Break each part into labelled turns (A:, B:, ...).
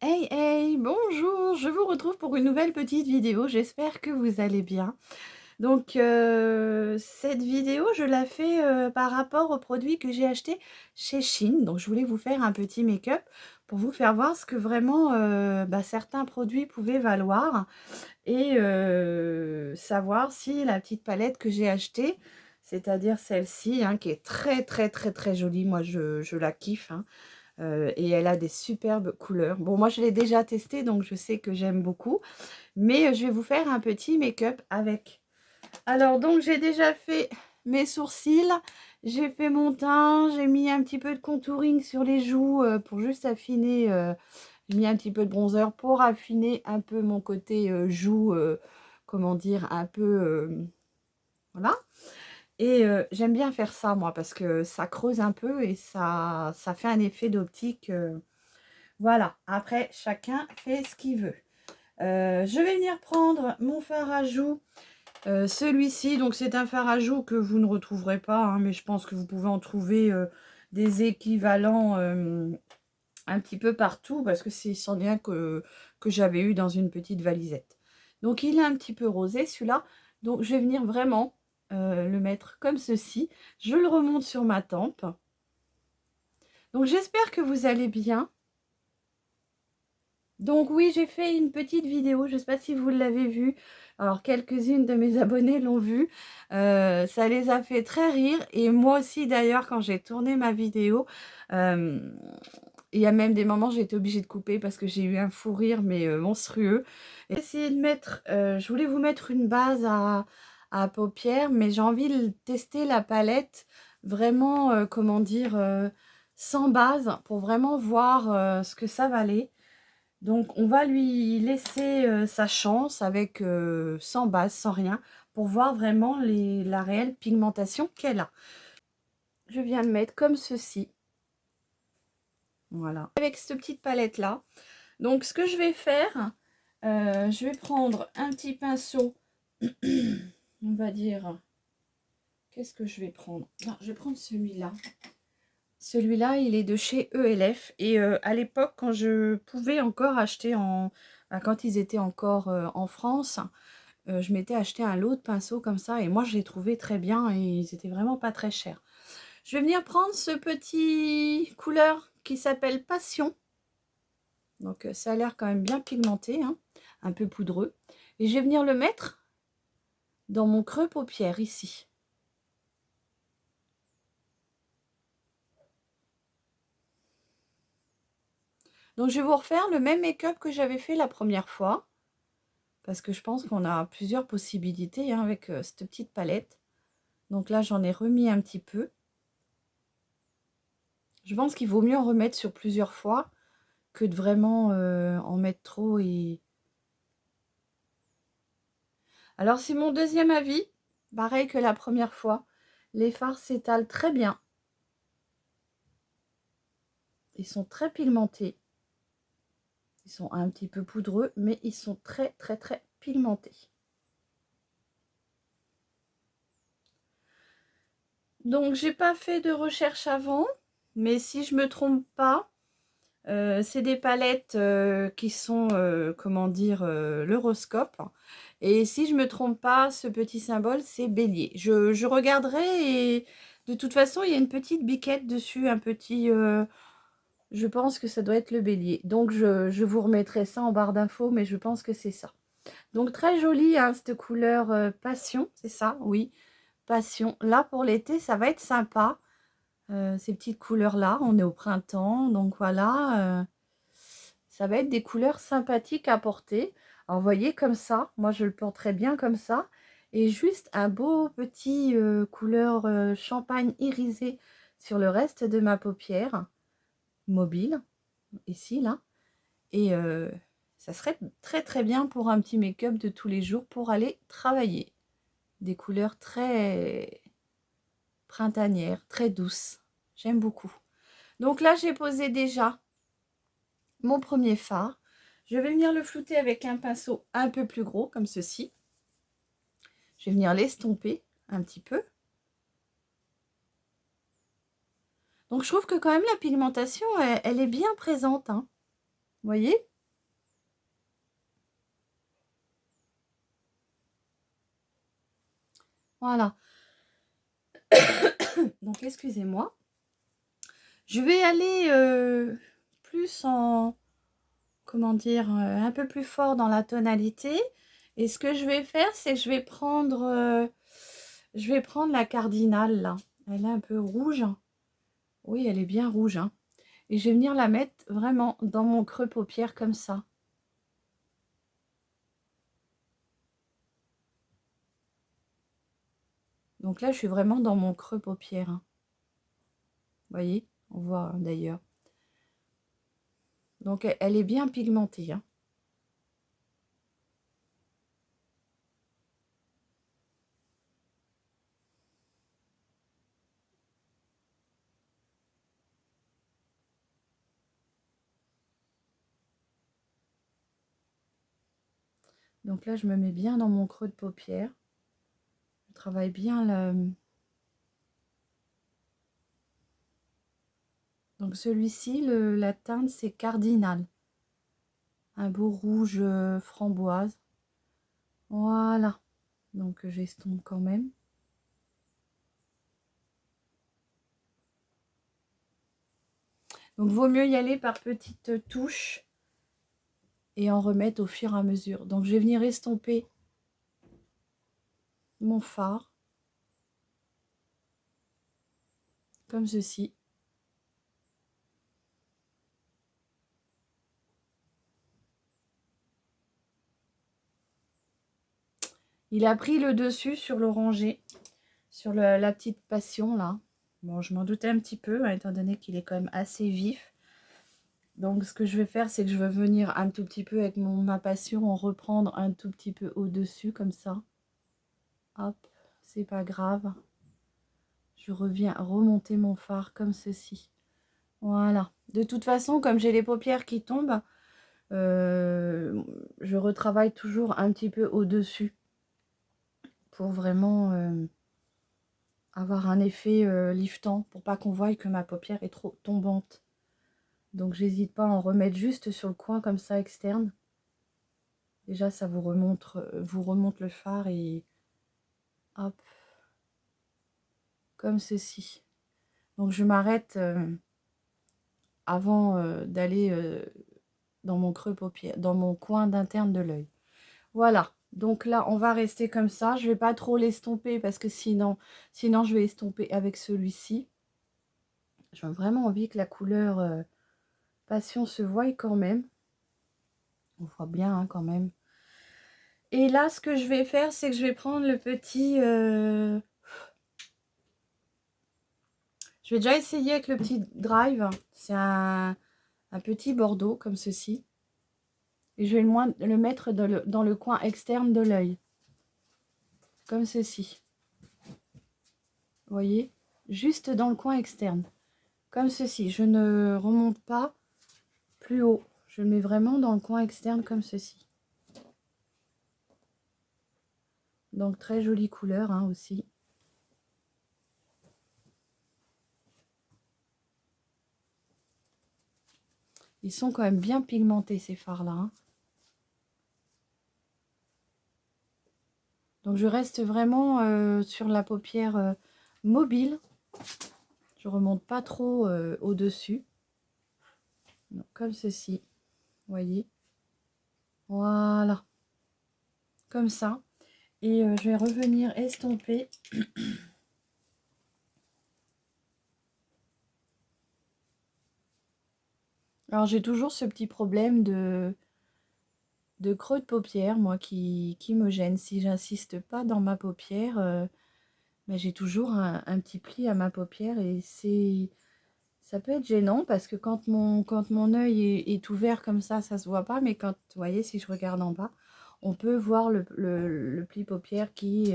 A: Hey hey, bonjour, je vous retrouve pour une nouvelle petite vidéo, j'espère que vous allez bien. Donc cette vidéo, je la fais par rapport aux produits que j'ai achetés chez Shein. Donc je voulais vous faire un petit make-up pour vous faire voir ce que vraiment certains produits pouvaient valoir et savoir si la petite palette que j'ai achetée, c'est-à-dire celle-ci, hein, qui est très très très très jolie, moi je la kiffe, hein. Et elle a des superbes couleurs. Bon, moi, je l'ai déjà testée, donc je sais que j'aime beaucoup. Mais je vais vous faire un petit make-up avec. Alors, donc, j'ai déjà fait mes sourcils. J'ai fait mon teint. J'ai mis un petit peu de contouring sur les joues pour juste affiner. J'ai mis un petit peu de bronzer pour affiner un peu mon côté joue. Comment dire, un peu... voilà. Et j'aime bien faire ça, moi, parce que ça creuse un peu et ça fait un effet d'optique. Voilà, après, chacun fait ce qu'il veut. Je vais venir prendre mon fard à joues. Celui-ci, donc c'est un fard à joues que vous ne retrouverez pas, hein, mais je pense que vous pouvez en trouver des équivalents un petit peu partout, parce que c'est sans lien que j'avais eu dans une petite valisette. Donc il est un petit peu rosé, celui-là. Donc je vais venir vraiment le mettre comme ceci. Je le remonte sur ma tempe. Donc j'espère que vous allez bien. Donc oui, j'ai fait une petite vidéo, je ne sais pas si vous l'avez vue. Alors quelques-unes de mes abonnés l'ont vue. Ça les a fait très rire. Et moi aussi d'ailleurs, quand j'ai tourné ma vidéo, il y a même des moments j'ai été obligée de couper parce que j'ai eu un fou rire, mais monstrueux. Et essayer de mettre, je voulais vous mettre une base à paupières, mais j'ai envie de tester la palette vraiment, comment dire, sans base, pour vraiment voir ce que ça valait. Donc, on va lui laisser sa chance avec sans base, sans rien, pour voir vraiment la réelle pigmentation qu'elle a. Je viens de mettre comme ceci. Voilà. Avec cette petite palette-là. Donc, ce que je vais faire, je vais prendre un petit pinceau. On va dire... Qu'est-ce que je vais prendre? Non, je vais prendre celui-là. Celui-là, il est de chez ELF. Et à l'époque, quand je pouvais encore acheter quand ils étaient encore en France, je m'étais acheté un lot de pinceaux comme ça. Et moi, je les trouvais très bien et ils étaient vraiment pas très chers. Je vais venir prendre ce petit couleur qui s'appelle Passion. Donc, ça a l'air quand même bien pigmenté, hein, un peu poudreux. Et je vais venir le mettre dans mon creux paupière, ici. Donc, je vais vous refaire le même make-up que j'avais fait la première fois. Parce que je pense qu'on a plusieurs possibilités, hein, avec cette petite palette. Donc là, j'en ai remis un petit peu. Je pense qu'il vaut mieux en remettre sur plusieurs fois que de vraiment en mettre trop. Alors, c'est mon deuxième avis. Pareil que la première fois. Les fards s'étalent très bien. Ils sont très pigmentés. Ils sont un petit peu poudreux, mais ils sont très, très, très pigmentés. Donc, j'ai pas fait de recherche avant, mais si je me trompe pas, c'est des palettes qui sont, comment dire, l'horoscope. Et si je me trompe pas, ce petit symbole, c'est bélier. Je regarderai et de toute façon, il y a une petite biquette dessus, un petit... je pense que ça doit être le bélier. Donc, je vous remettrai ça en barre d'infos, mais je pense que c'est ça. Donc, très jolie, hein, cette couleur passion, c'est ça? Oui, passion. Là, pour l'été, ça va être sympa. Ces petites couleurs-là, on est au printemps, donc voilà... ça va être des couleurs sympathiques à porter. Alors, vous voyez, comme ça, moi, je le porterai bien comme ça. Et juste un beau petit couleur champagne irisé sur le reste de ma paupière mobile, ici, là. Et ça serait très, très bien pour un petit make-up de tous les jours pour aller travailler. Des couleurs très printanières, très douces. J'aime beaucoup. Donc là, j'ai posé déjà mon premier fard. Je vais venir le flouter avec un pinceau un peu plus gros, comme ceci. Je vais venir l'estomper un petit peu. Donc, je trouve que quand même la pigmentation, elle est bien présente, hein. Vous voyez? Voilà. Donc, excusez-moi. Je vais aller plus en, comment dire, un peu plus fort dans la tonalité. Et ce que je vais faire, c'est que je vais prendre la cardinale, là. Elle est un peu rouge. Oui, elle est bien rouge, hein. Et je vais venir la mettre vraiment dans mon creux paupière comme ça. Donc là, je suis vraiment dans mon creux paupière, hein. Vous voyez, on voit hein, d'ailleurs. Donc, elle est bien pigmentée, hein. Donc là, je me mets bien dans mon creux de paupière. Je travaille bien le... Donc celui-ci, la teinte, c'est Cardinal. Un beau rouge framboise. Voilà. Donc j'estompe quand même. Donc vaut mieux y aller par petites touches et en remettre au fur et à mesure. Donc je vais venir estomper mon fard. Comme ceci. Il a pris le dessus sur l'orangé, sur la petite passion là. Bon, je m'en doutais un petit peu, hein, étant donné qu'il est quand même assez vif. Donc, ce que je vais faire, c'est que je vais venir un tout petit peu avec ma passion, en reprendre un tout petit peu au-dessus, comme ça. Hop, c'est pas grave. Je reviens remonter mon fard comme ceci. Voilà. De toute façon, comme j'ai les paupières qui tombent, je retravaille toujours un petit peu au-dessus pour vraiment avoir un effet liftant, pour pas qu'on voie que ma paupière est trop tombante. Donc j'hésite pas à en remettre juste sur le coin comme ça externe. Déjà ça vous remonte le fard et hop, comme ceci. Donc je m'arrête avant d'aller dans mon creux paupière, dans mon coin d'interne de l'œil. Voilà, donc là on va rester comme ça. Je vais pas trop l'estomper parce que sinon je vais estomper avec celui-ci. J'ai vraiment envie que la couleur passion se voie quand même. On voit bien hein, quand même. Et là, ce que je vais faire, c'est que je vais prendre le petit... Je vais déjà essayer avec le petit Drive. C'est un petit bordeaux comme ceci. Et je vais le mettre dans le coin externe de l'œil. Comme ceci. Vous voyez? Juste dans le coin externe. Comme ceci. Je ne remonte pas plus haut. Je le mets vraiment dans le coin externe comme ceci. Donc très jolie couleur hein, aussi. Ils sont quand même bien pigmentés ces fards-là. Hein. Donc je reste vraiment sur la paupière mobile. Je remonte pas trop au-dessus. Comme ceci. Vous voyez. Voilà. Comme ça. Et je vais revenir estomper. Alors j'ai toujours ce petit problème de creux de paupière, moi, qui me gêne. Si j'insiste pas dans ma paupière, ben, j'ai toujours un petit pli à ma paupière et ça peut être gênant parce que quand mon œil est ouvert comme ça se voit pas, mais quand, vous voyez, si je regarde en bas, on peut voir le pli paupière qui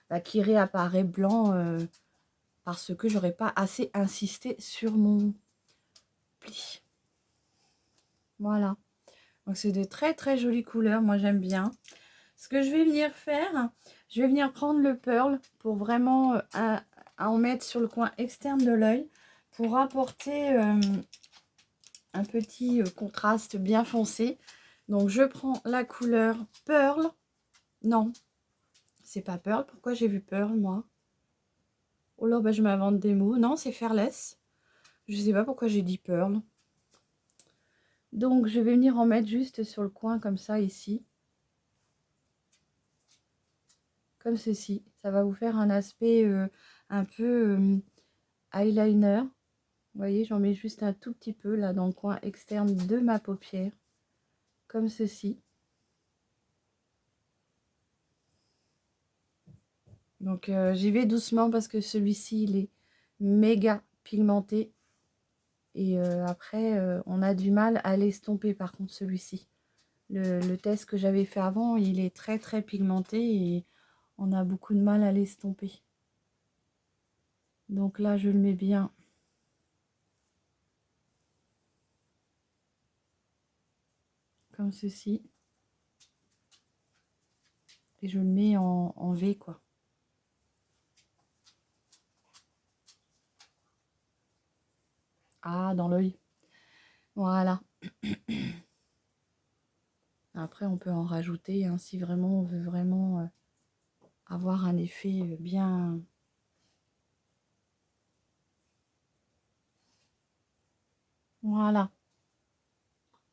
A: réapparaît blanc parce que j'aurais pas assez insisté sur mon pli. Voilà. Donc c'est de très très jolies couleurs, moi j'aime bien. Ce que je vais venir faire, je vais venir prendre le pearl pour vraiment en mettre sur le coin externe de l'œil pour apporter un petit contraste bien foncé. Donc je prends la couleur pearl, non, C'est pas Pearl. Pourquoi j'ai vu Pearl, moi? Oh là, bah, je m'invente des mots. Non, c'est Fairless. Je sais pas pourquoi j'ai dit Pearl. Donc, je vais venir en mettre juste sur le coin, comme ça, ici. Comme ceci. Ça va vous faire un aspect un peu eyeliner. Vous voyez, j'en mets juste un tout petit peu, là, dans le coin externe de ma paupière. Comme ceci. Donc, j'y vais doucement parce que celui-ci, il est méga pigmenté. Et après, on a du mal à l'estomper, par contre, celui-ci. Le test que j'avais fait avant, il est très, très pigmenté et on a beaucoup de mal à l'estomper. Donc là, je le mets bien. Comme ceci. Et je le mets en V, quoi. Ah, dans l'œil. Voilà. Après, on peut en rajouter, hein, si vraiment on veut vraiment avoir un effet bien... Voilà.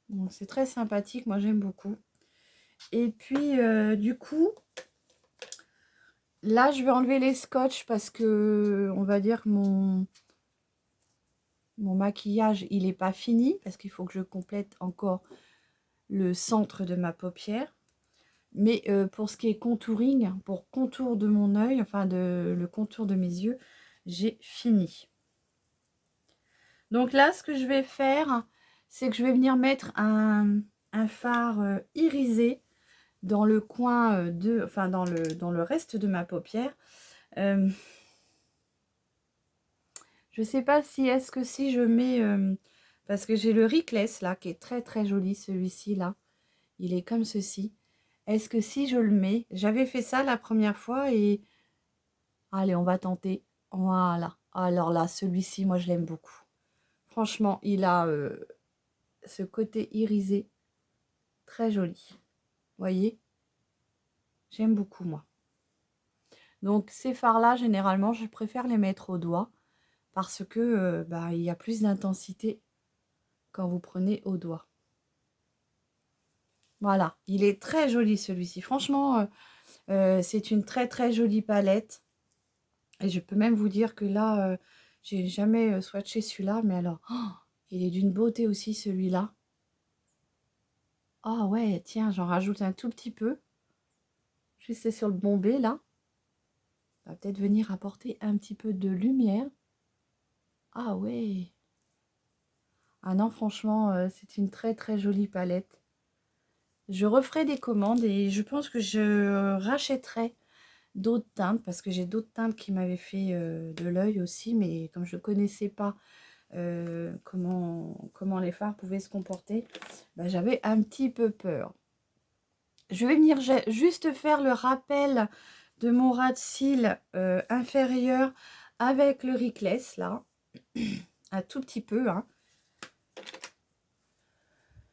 A: Donc, c'est très sympathique. Moi, j'aime beaucoup. Et puis, du coup, là, je vais enlever les scotch parce que, on va dire que mon maquillage, il n'est pas fini. Parce qu'il faut que je complète encore le centre de ma paupière. Mais pour ce qui est contouring, pour contour de mon œil, enfin le contour de mes yeux, j'ai fini. Donc là, ce que je vais faire, c'est que je vais venir mettre un fard irisé dans le coin enfin dans le reste de ma paupière. Je ne sais pas si est-ce que si je mets, parce que j'ai le Rickless là, qui est très très joli, celui-ci là. Il est comme ceci. Est-ce que si je le mets, j'avais fait ça la première fois et... Allez, on va tenter. Voilà. Alors là, celui-ci, moi, je l'aime beaucoup. Franchement, il a ce côté irisé très joli. Vous voyez? J'aime beaucoup, moi. Donc, ces fards-là, généralement, je préfère les mettre au doigt parce que bah, il y a plus d'intensité quand vous prenez au doigt. Voilà. Il est très joli, celui-ci. Franchement, c'est une très, très jolie palette. Et je peux même vous dire que là, j'ai jamais swatché celui-là, mais alors, oh, il est d'une beauté aussi, celui-là. Ah ouais, tiens, j'en rajoute un tout petit peu. Juste sur le bombé, là. Ça va peut-être venir apporter un petit peu de lumière. Ah ouais. Ah non, franchement, c'est une très très jolie palette. Je referai des commandes et je pense que je rachèterai d'autres teintes parce que j'ai d'autres teintes qui m'avaient fait de l'œil aussi, mais comme je ne connaissais pas comment les fards pouvaient se comporter, bah, j'avais un petit peu peur. Je vais venir juste faire le rappel de mon ras de cils inférieur avec le Rickless là, un tout petit peu, hein.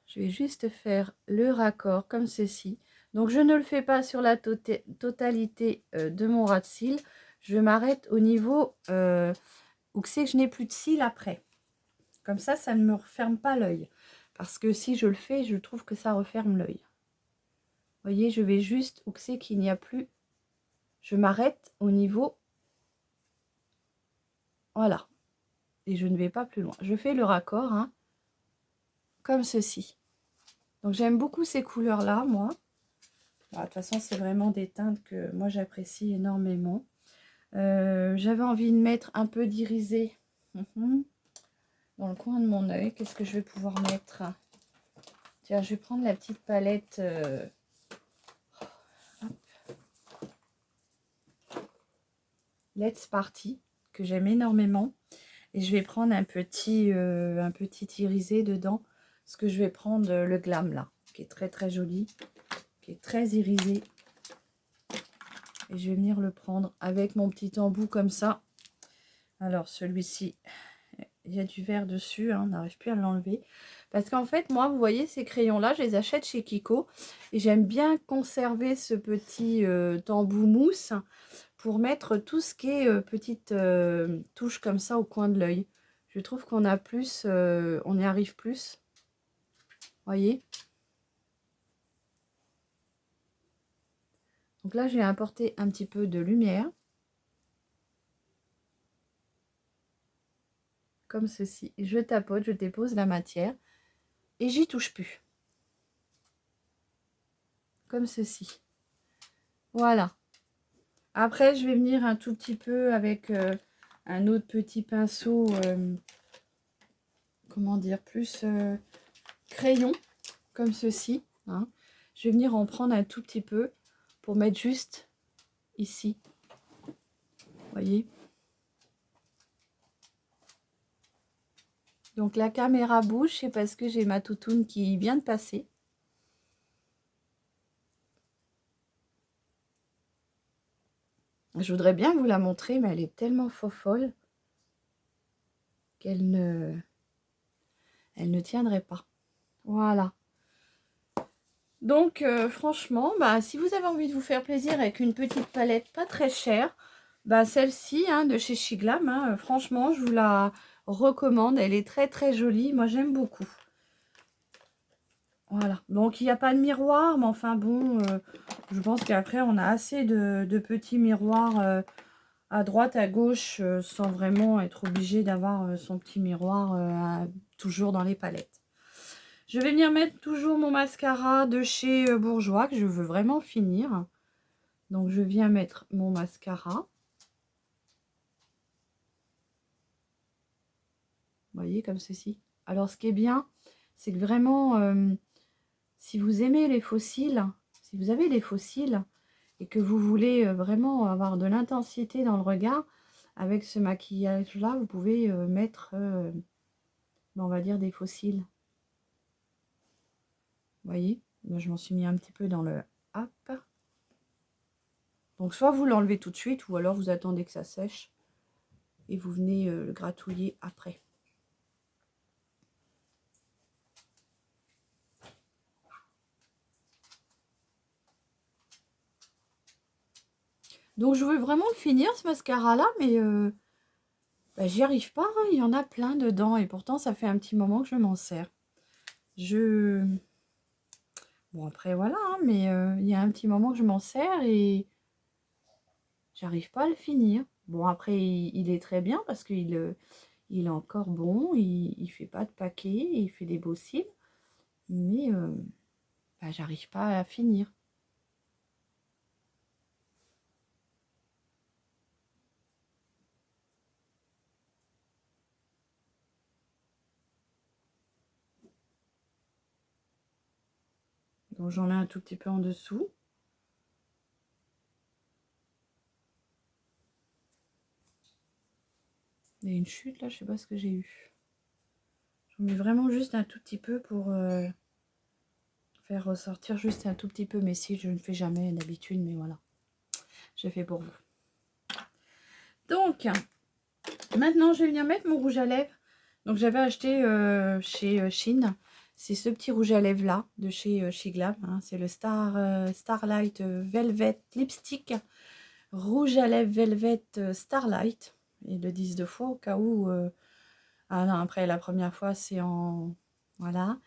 A: Je vais juste faire le raccord comme ceci. Donc je ne le fais pas sur la totalité de mon ras de cils. Je m'arrête au niveau où c'est que je n'ai plus de cils après. Comme ça ne me referme pas l'œil. Parce que si je le fais, je trouve que ça referme l'œil. Vous voyez, je vais juste où c'est qu'il n'y a plus. Je m'arrête au niveau. Voilà. Et je ne vais pas plus loin. Je fais le raccord, hein, comme ceci. Donc j'aime beaucoup ces couleurs-là, moi. De toute façon, c'est vraiment des teintes que moi j'apprécie énormément. J'avais envie de mettre un peu d'irisé dans le coin de mon œil. Qu'est-ce que je vais pouvoir mettre? Tiens, je vais prendre la petite palette. Let's Party, que j'aime énormément. Et je vais prendre un petit irisé dedans. Parce que je vais prendre le Glam là, qui est très très joli, qui est très irisé. Et je vais venir le prendre avec mon petit embout comme ça. Alors celui-ci, il y a du vert dessus, hein, on n'arrive plus à l'enlever. Parce qu'en fait, moi, vous voyez, ces crayons-là, je les achète chez Kiko. Et j'aime bien conserver ce petit tambour mousse pour mettre tout ce qui est petite touche comme ça au coin de l'œil. Je trouve qu'on a plus, on y arrive plus. Voyez. Donc là, j'ai apporté un petit peu de lumière. Comme ceci. Je tapote, je dépose la matière. Et j'y touche plus. Comme ceci. Voilà. Après, je vais venir un tout petit peu avec un autre petit pinceau, comment dire, plus crayon, comme ceci. Hein. Je vais venir en prendre un tout petit peu pour mettre juste ici. Vous voyez? Donc la caméra bouge, c'est parce que j'ai ma toutoune qui vient de passer. Je voudrais bien vous la montrer, mais elle est tellement folle qu'elle ne tiendrait pas. Voilà. Donc franchement, bah, si vous avez envie de vous faire plaisir avec une petite palette pas très chère, bah, celle-ci hein, de chez Shiglam, hein, franchement, je vous la recommande. Elle est très très jolie. Moi, j'aime beaucoup. Voilà. Donc, il n'y a pas de miroir, mais enfin bon, je pense qu'après, on a assez de petits miroirs à droite, à gauche, sans vraiment être obligé d'avoir son petit miroir toujours dans les palettes. Je vais venir mettre toujours mon mascara de chez Bourjois, que je veux vraiment finir. Donc, je viens mettre mon mascara. Vous voyez, comme ceci. Alors, ce qui est bien, c'est que vraiment, si vous aimez les fossiles, si vous avez des fossiles, et que vous voulez vraiment avoir de l'intensité dans le regard, avec ce maquillage-là, vous pouvez mettre, on va dire, des fossiles. Vous voyez, moi, je m'en suis mis un petit peu dans le hop. Donc, soit vous l'enlevez tout de suite, ou alors vous attendez que ça sèche, et vous venez le gratouiller après. Donc, je veux vraiment le finir, ce mascara-là, mais bah, j'y arrive pas. Hein. Il y en a plein dedans, et pourtant, ça fait un petit moment que je m'en sers. Bon, après, voilà, hein, mais il y a un petit moment que je m'en sers, et j'arrive pas à le finir. Bon, après, il est très bien, parce qu'il il est encore bon, il fait pas de paquet, il fait des beaux cils, mais bah, j'arrive pas à finir. Donc j'en ai un tout petit peu en dessous. Il y a une chute là, je sais pas ce que j'ai eu. J'en mets vraiment juste un tout petit peu pour faire ressortir juste un tout petit peu mes cils. Je ne fais jamais d'habitude, mais voilà. Je fais pour vous. Donc, maintenant je vais venir mettre mon rouge à lèvres. Donc j'avais acheté chez Shein. C'est ce petit rouge à lèvres là, de chez Shiglam. Hein. C'est le Starlight Velvet Lipstick. Rouge à lèvres Velvet Starlight. Ils le disent deux fois au cas où... Ah non, après la première fois c'est en... Voilà.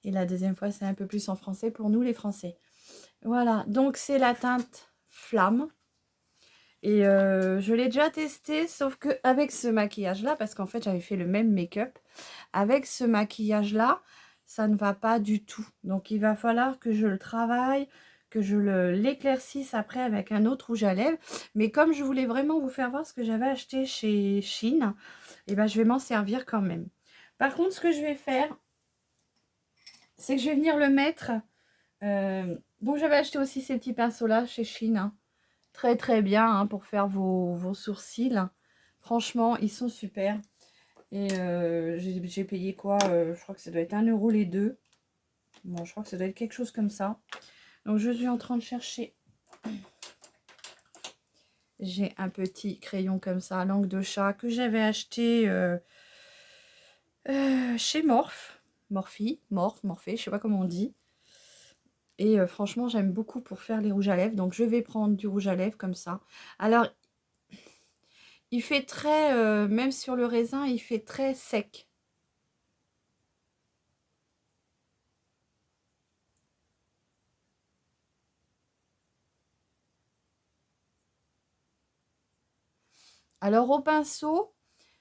A: Et la deuxième fois c'est un peu plus en français pour nous les Français. Voilà, donc c'est la teinte Flamme. Et je l'ai déjà testé, sauf que avec ce maquillage-là, parce qu'en fait j'avais fait le même make-up, avec ce maquillage-là, ça ne va pas du tout. Donc il va falloir que je le travaille, que je l'éclaircisse après avec un autre rouge à lèvres. Mais comme je voulais vraiment vous faire voir ce que j'avais acheté chez Shein, et ben je vais m'en servir quand même. Par contre, ce que je vais faire, c'est que je vais venir le mettre. Donc j'avais acheté aussi ces petits pinceaux-là chez Shein. Hein. Très très bien hein, pour faire vos sourcils. Franchement, ils sont super. Et j'ai payé quoi je crois que ça doit être 1 € les deux. Bon, je crois que ça doit être quelque chose comme ça. Donc, je suis en train de chercher. J'ai un petit crayon comme ça, langue de chat, que j'avais acheté Chez Morphée, je sais pas comment on dit. Et franchement, j'aime beaucoup pour faire les rouges à lèvres. Donc, je vais prendre du rouge à lèvres comme ça. Alors, il fait très, même sur le raisin, il fait très sec. Alors, au pinceau,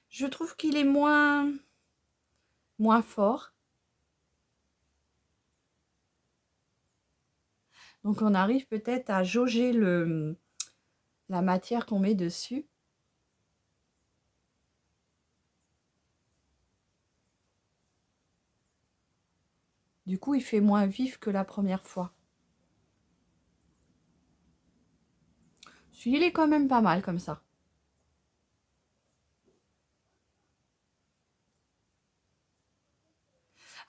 A: je trouve qu'il est moins fort. Donc, on arrive peut-être à jauger la matière qu'on met dessus. Du coup, il fait moins vif que la première fois. Celui-là, il est quand même pas mal comme ça.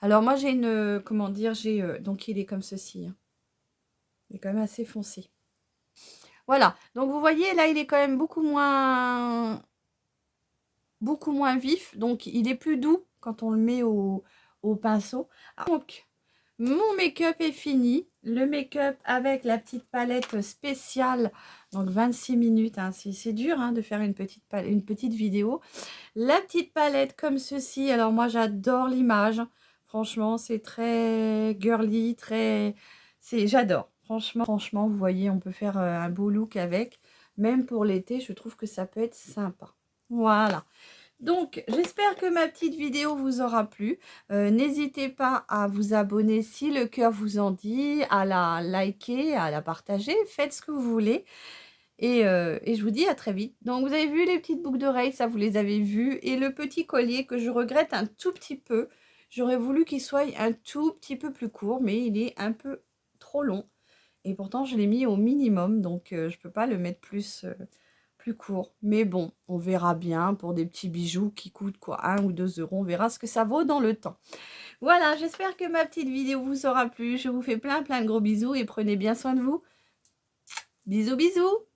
A: Alors, moi, j'ai une... Comment dire? Donc, il est comme ceci. Hein. Il est quand même assez foncé. Voilà. Donc, vous voyez, là, il est quand même beaucoup moins vif. Donc, il est plus doux quand on le met au pinceau. Donc, mon make-up est fini. Le make-up avec la petite palette spéciale. Donc, 26 minutes. Hein. C'est dur hein, de faire une petite vidéo. La petite palette comme ceci. Alors, moi, j'adore l'image. Franchement, c'est très girly, très... J'adore. Franchement, vous voyez, on peut faire un beau look avec. Même pour l'été, je trouve que ça peut être sympa. Voilà. Donc, j'espère que ma petite vidéo vous aura plu. N'hésitez pas à vous abonner si le cœur vous en dit, à la liker, à la partager. Faites ce que vous voulez. Et je vous dis à très vite. Donc, vous avez vu les petites boucles d'oreilles, ça, vous les avez vues. Et le petit collier que je regrette un tout petit peu. J'aurais voulu qu'il soit un tout petit peu plus court, mais il est un peu trop long. Et pourtant, je l'ai mis au minimum, donc je ne peux pas le mettre plus court. Mais bon, on verra bien pour des petits bijoux qui coûtent quoi, 1 ou 2 €. On verra ce que ça vaut dans le temps. Voilà, j'espère que ma petite vidéo vous aura plu. Je vous fais plein de gros bisous et prenez bien soin de vous. Bisous, bisous!